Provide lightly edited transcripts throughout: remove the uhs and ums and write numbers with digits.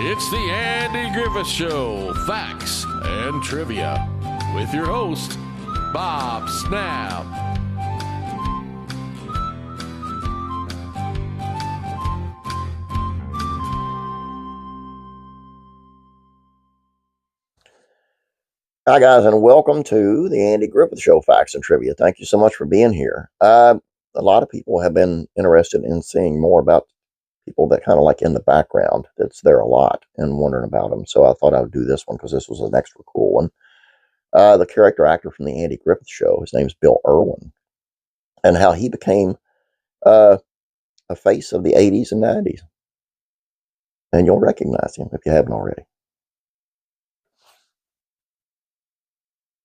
It's the Andy Griffith Show, Facts and Trivia, with your host, Bob Snap. Hi, guys, and welcome to the Andy Griffith Show, Facts and Trivia. Thank you so much for being here. A lot of people have been interested in seeing more about people that kind of like in the background that's there a lot and wondering about them. So I thought I would do this one because this was an extra cool one. The character actor from the Andy Griffith Show, his name's Bill Irwin, and how he became a face of the 80s and 90s. And you'll recognize him if you haven't already.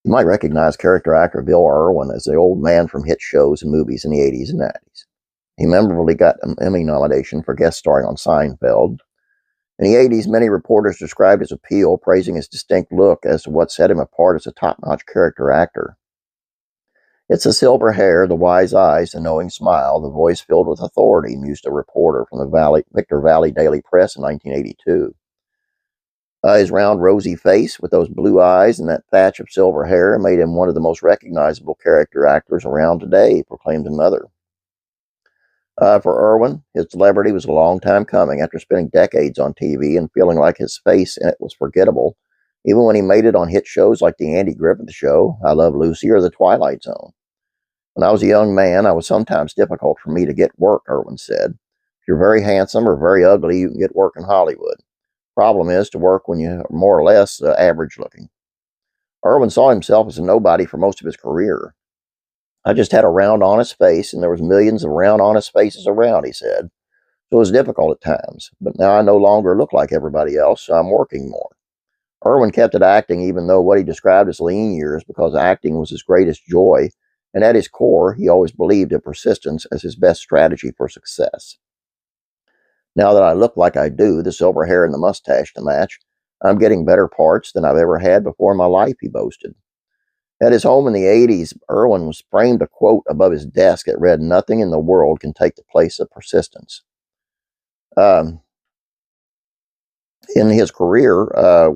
You might recognize character actor Bill Irwin as the old man from hit shows and movies in the 80s and 90s. He memorably got an Emmy nomination for guest starring on Seinfeld. In the 80s, many reporters described his appeal, praising his distinct look as to what set him apart as a top-notch character actor. It's the silver hair, the wise eyes, the knowing smile, the voice filled with authority, mused a reporter from the Victor Valley Daily Press in 1982. His round, rosy face with those blue eyes and that thatch of silver hair made him one of the most recognizable character actors around today, proclaimed another. For Irwin, his celebrity was a long time coming after spending decades on TV and feeling like his face in it was forgettable, even when he made it on hit shows like The Andy Griffith Show, I Love Lucy, or The Twilight Zone. When I was a young man, it was sometimes difficult for me to get work, Irwin said. If you're very handsome or very ugly, you can get work in Hollywood. Problem is to work when you're more or less average looking. Irwin saw himself as a nobody for most of his career. I just had a round, honest face, and there was millions of round, honest faces around, he said. So it was difficult at times, but now I no longer look like everybody else, so I'm working more. Irwin kept at acting even though what he described as lean years because acting was his greatest joy, and at his core, he always believed in persistence as his best strategy for success. Now that I look like I do, the silver hair and the mustache to match, I'm getting better parts than I've ever had before in my life, he boasted. At his home in the 80s, Irwin was framed a quote above his desk that read, "Nothing in the world can take the place of persistence." In his career,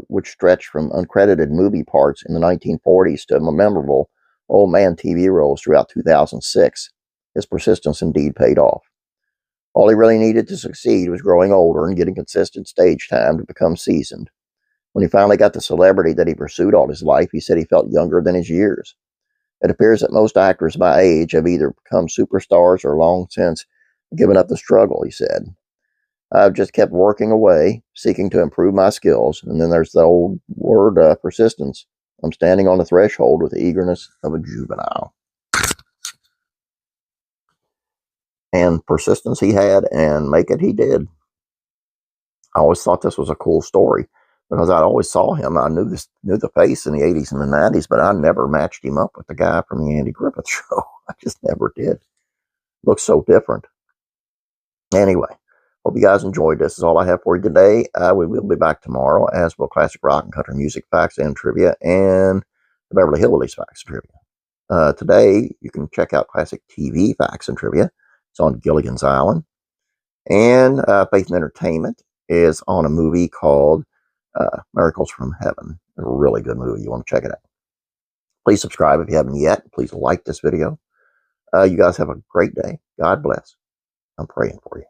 which stretched from uncredited movie parts in the 1940s to memorable old man TV roles throughout 2006, his persistence indeed paid off. All he really needed to succeed was growing older and getting consistent stage time to become seasoned. When he finally got the celebrity that he pursued all his life, he said he felt younger than his years. It appears that most actors my age have either become superstars or long since given up the struggle, he said. I've just kept working away, seeking to improve my skills, and then there's the old word, persistence. I'm standing on the threshold with the eagerness of a juvenile. And persistence he had, and make it he did. I always thought this was a cool story because I always saw him. I knew the face in the 80s and the 90s, but I never matched him up with the guy from the Andy Griffith Show. I just never did. Looks so different. Anyway, hope you guys enjoyed this. This is all I have for you today. We will be back tomorrow, as will classic rock and country music facts and trivia and the Beverly Hillbillies facts and trivia. Today, you can check out classic TV facts and trivia. It's on Gilligan's Island. And Faith and Entertainment is on a movie called Miracles from Heaven. A really good movie. You want to check it out. Please subscribe if you haven't yet. Please like this video. You guys have a great day. God bless. I'm praying for you.